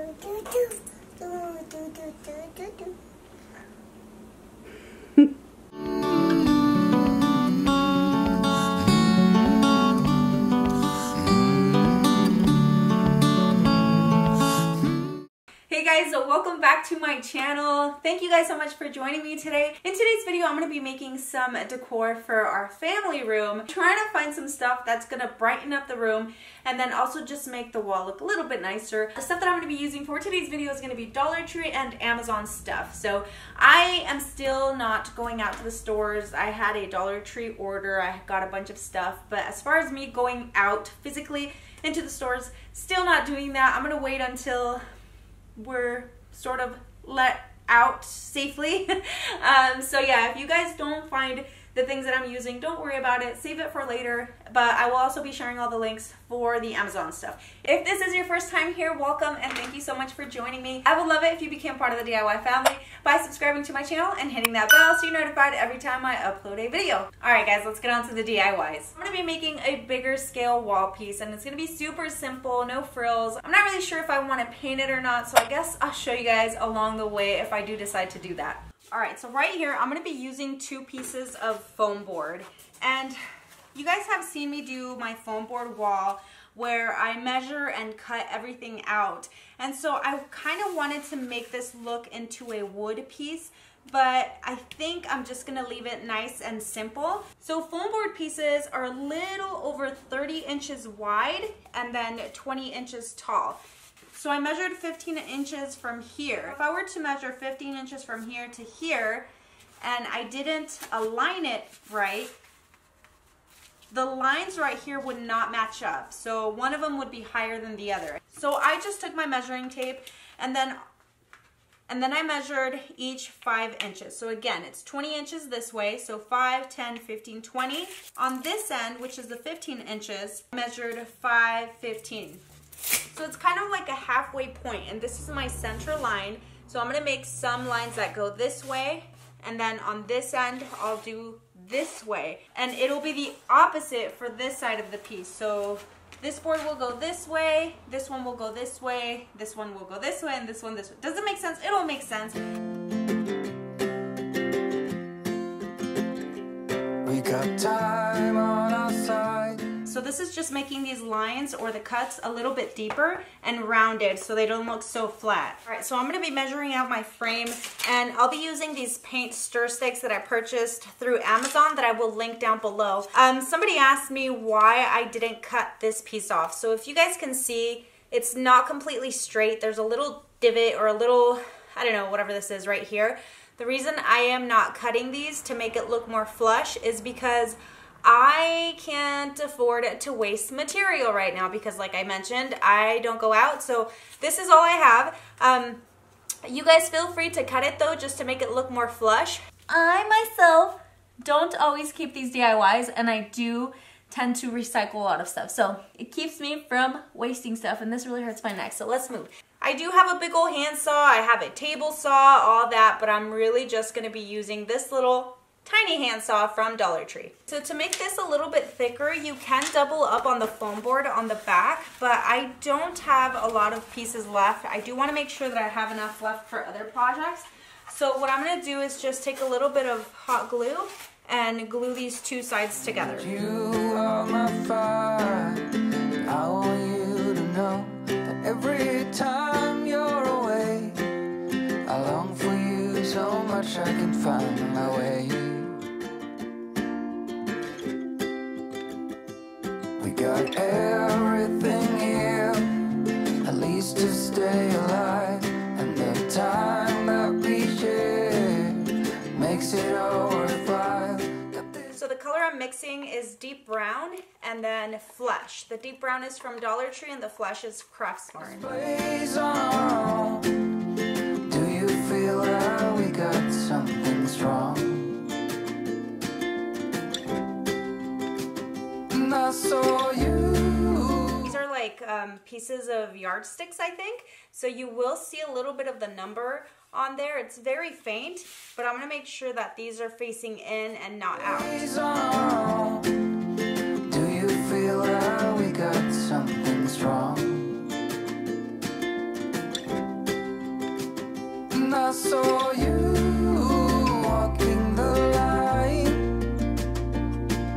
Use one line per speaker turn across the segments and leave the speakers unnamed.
Hey guys, so welcome back to my channel. Thank you guys so much for joining me today. In today's video, I'm going to be making some decor for our family room. Trying to find some stuff that's going to brighten up the room and then also just make the wall look a little bit nicer. The stuff that I'm going to be using for today's video is going to be Dollar Tree and Amazon stuff. So I am still not going out to the stores. I had a Dollar Tree order. I got a bunch of stuff, but as far as me going out physically into the stores, still not doing that. I'm going to wait until we're sort of let out safely. So yeah, if you guys don't find the things that I'm using, don't worry about it, save it for later, but I will also be sharing all the links for the Amazon stuff. If this is your first time here, welcome and thank you so much for joining me. I would love it if you became part of the DIY family by subscribing to my channel and hitting that bell so you're notified every time I upload a video. Alright guys, let's get on to the DIYs. I'm going to be making a bigger scale wall piece and it's going to be super simple, no frills. I'm not really sure if I want to paint it or not, so I guess I'll show you guys along the way if I do decide to do that. Alright, so right here I'm going to be using 2 pieces of foam board, and you guys have seen me do my foam board wall where I measure and cut everything out, and so I kind of wanted to make this look into a wood piece, but I think I'm just going to leave it nice and simple. So foam board pieces are a little over 30 inches wide and then 20 inches tall. So I measured 15 inches from here. If I were to measure 15 inches from here to here, and I didn't align it right, the lines right here would not match up. So one of them would be higher than the other. So I just took my measuring tape and then I measured each 5 inches. So again, it's 20 inches this way. So 5, 10, 15, 20. On this end, which is the 15 inches, I measured 5, 15. So it's kind of like a halfway point, and this is my center line. So I'm going to make some lines that go this way, and then on this end I'll do this way, and it'll be the opposite for this side of the piece. So this board will go this way, this one will go this way, this one will go this way, and this one this way. Does it make sense? It'll make sense. We got time on our side. So this is just making these lines or the cuts a little bit deeper and rounded so they don't look so flat. All right, so I'm going to be measuring out my frame, and I'll be using these paint stir sticks that I purchased through Amazon that I will link down below. Somebody asked me why I didn't cut this piece off. So if you guys can see, it's not completely straight. There's a little divot or a little, I don't know, whatever this is right here. The reason I am not cutting these to make it look more flush is because I can't afford to waste material right now because, like I mentioned, I don't go out, so this is all I have. You guys feel free to cut it though, just to make it look more flush. I myself don't always keep these DIYs, and I do tend to recycle a lot of stuff, so it keeps me from wasting stuff, and this really hurts my neck, so let's move. I do have a big old handsaw, I have a table saw, all that, but I'm really just going to be using this little tiny handsaw from Dollar Tree. So to make this a little bit thicker, you can double up on the foam board on the back, but I don't have a lot of pieces left. I do want to make sure that I have enough left for other projects. So what I'm going to do is just take a little bit of hot glue and glue these 2 sides together. You are my fire. I want you to know that every time you're away, I long for you so much I can find my way. We got everything here, at least to stay alive, and the time that we share makes it all worthwhile. So the color I'm mixing is deep brown and then flesh. The deep brown is from Dollar Tree and the flesh is Craftsman. Do you feel that we got something strong? I saw you. These are like pieces of yardsticks, I think. So you will see a little bit of the number on there. It's very faint, but I'm going to make sure that these are facing in and not out. Do you feel that we got something strong?
I saw you walking the line,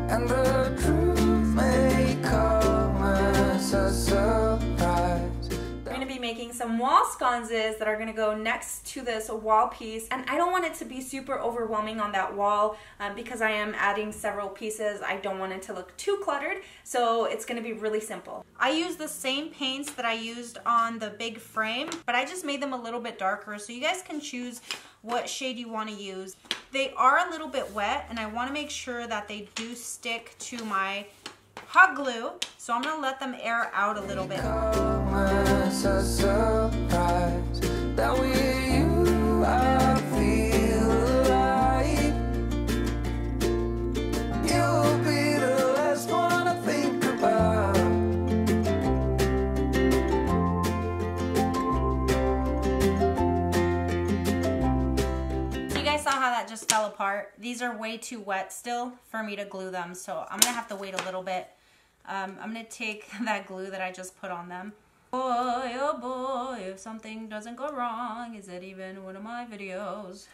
and the truth may come as a surprise.
We're gonna be making some wall sconces that are gonna go next to this wall piece, and I don't want it to be super overwhelming on that wall because I am adding several pieces. I don't want it to look too cluttered, so it's gonna be really simple. I use the same paints that I used on the big frame, but I just made them a little bit darker, so you guys can choose what shade you want to use. They are a little bit wet, and I want to make sure that they do stick to my hot glue, so I'm gonna let them air out a little bit.
As a surprise, that with you I feel alive. You'll be the last one I think about.
You guys saw how that just fell apart. These are way too wet still for me to glue them, so I'm gonna have to wait a little bit. I'm gonna take that glue that I just put on them. Boy, oh boy, if something doesn't go wrong, is it even one of my videos?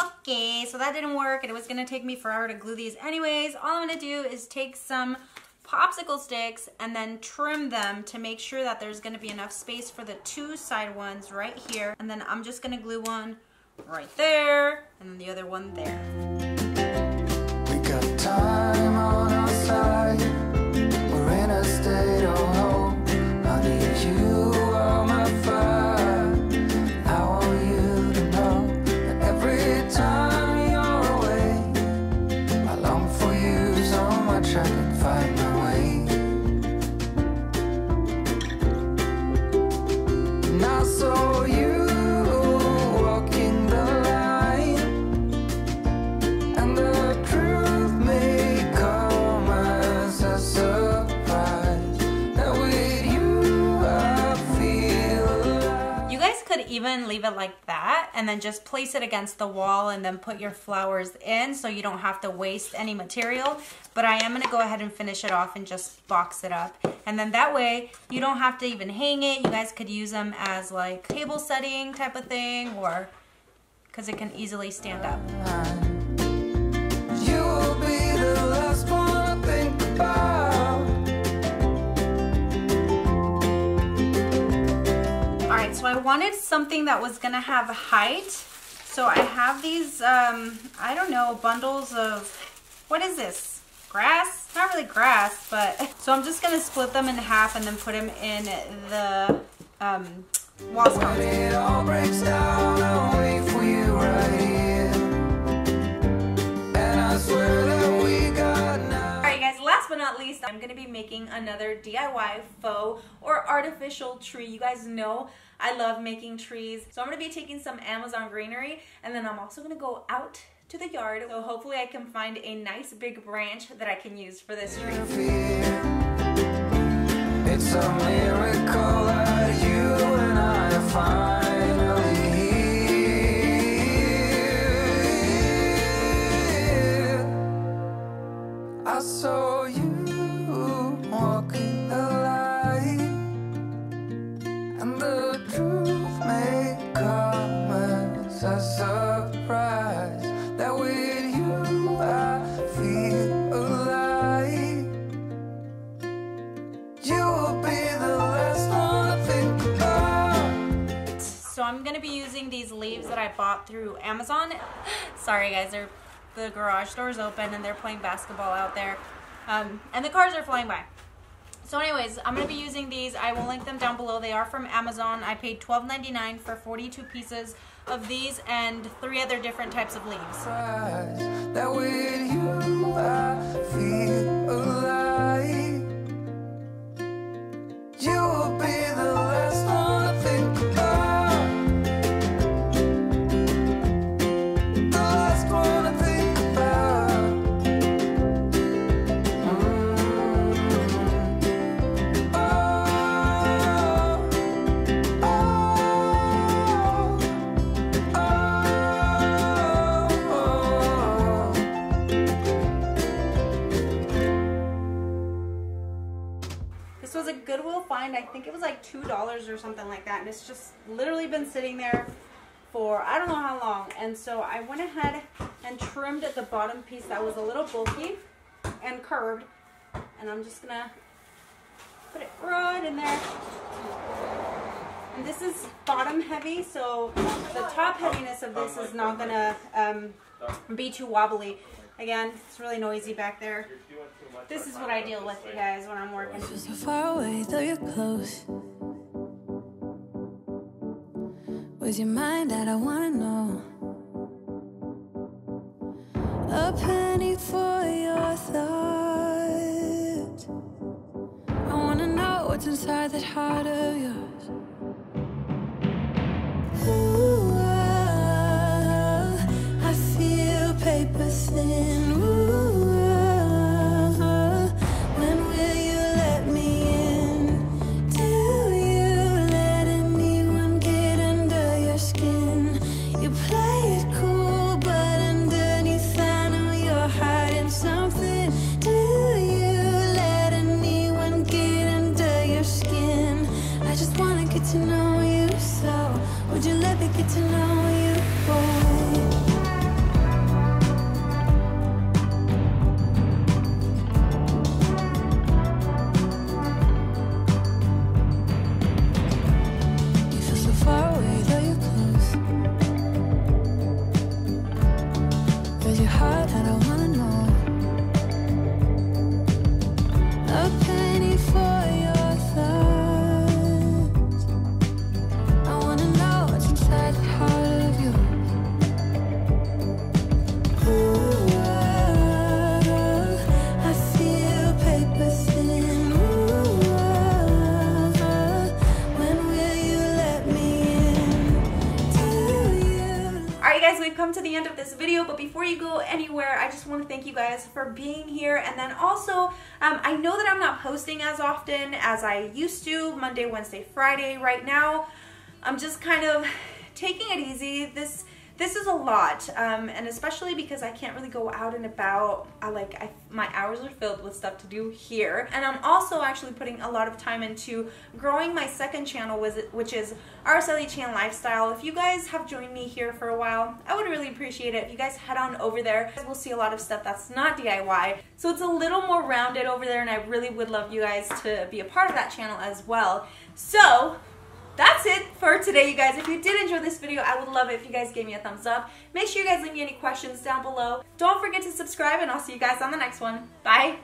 Okay, so that didn't work, and it was gonna take me forever to glue these anyways. All I'm gonna do is take some popsicle sticks and then trim them to make sure that there's gonna be enough space for the two side ones right here. And then I'm just gonna glue one right there, and then the other one there.
We got time on our side. We're in a state of hope. Honey, you are my fire. I want you to know that every time you're away, I long for you so much I can find my way. And I saw you walking the line, and the truth may come as a surprise. That with you I feel alive.
You guys could even leave it like that and then just place it against the wall and then put your flowers in so you don't have to waste any material. But I am going to go ahead and finish it off and just box it up. And then that way you don't have to even hang it. You guys could use them as like table setting type of thing, or because it can easily stand up.
You will be the last one I think about.
Alright, so I wanted something that was going to have height. So I have these, I don't know, bundles of, what is this? Grass? Not really grass, but, so I'm just going to split them in half and then put them in the wall
When
sconces.
it all breaks down, I'll wait for you right here. And I swear that we got now.
Alright guys, last but not least, I'm going to be making another DIY faux or artificial tree. You guys know I love making trees. So I'm going to be taking some Amazon greenery, and then I'm also going to go out to the yard. So hopefully I can find a nice big branch that I can use for this tree.
It's a miracle that you and I are finally here. I saw you walking the line, and the truth may come as a surprise. That with you I feel alive. You will be the last one I think about.
So I'm going to be using these leaves that I bought through Amazon. Sorry guys, the garage door's open and they're playing basketball out there. And the cars are flying by. So anyways, I'm going to be using these. I will link them down below. They are from Amazon. I paid $12.99 for 42 pieces of these and 3 other different types of leaves.
That with you I feel alive. You will be the last one I think about. The last one I think about.
This was a Goodwill find. I think it was like $2 or something like that, and it's just literally been sitting there for I don't know how long. And so I went ahead and trimmed the bottom piece that was a little bulky and curved. And I'm just gonna put it right in there. And this is bottom heavy, so the top heaviness of this is not gonna be too wobbly. Again, it's really noisy back there. This is what I deal with, you guys, when I'm working.
You're so far away, though you're close. Where's your mind at? I wanna know. A penny for your thoughts. I wanna know what's inside that heart of yours. Ooh, I feel paper thin. Ooh, when will you let me in? Do you let anyone get under your skin? You play it cool, but underneath I know you're hiding something. Do you let anyone get under your skin? I just wanna get to know you, so would you let me get to know you, boy? You feel so far away, though you're close. Where's your heart at? I wanna know. A penny for your thoughts. I wanna know what's inside the heart of yours. Ooh, I feel paper thin. Ooh, when will you let me in? Do you?
Alright guys, we've come to the end of this video, but before you go anywhere, I just want to thank you guys for being here. And then also, I know that I'm not posting as often as I used to, Monday, Wednesday, Friday. Right now, I'm just kind of taking it easy. This is a lot, and especially because I can't really go out and about. My hours are filled with stuff to do here, and I'm also actually putting a lot of time into growing my second channel, which is Araceli Chan Lifestyle. If you guys have joined me here for a while, I would really appreciate it if you guys head on over there. We'll see a lot of stuff that's not DIY, so it's a little more rounded over there, and I really would love you guys to be a part of that channel as well. So that's it for today, you guys. If you did enjoy this video, I would love it if you guys gave me a thumbs up. Make sure you guys leave me any questions down below. Don't forget to subscribe, and I'll see you guys on the next one. Bye!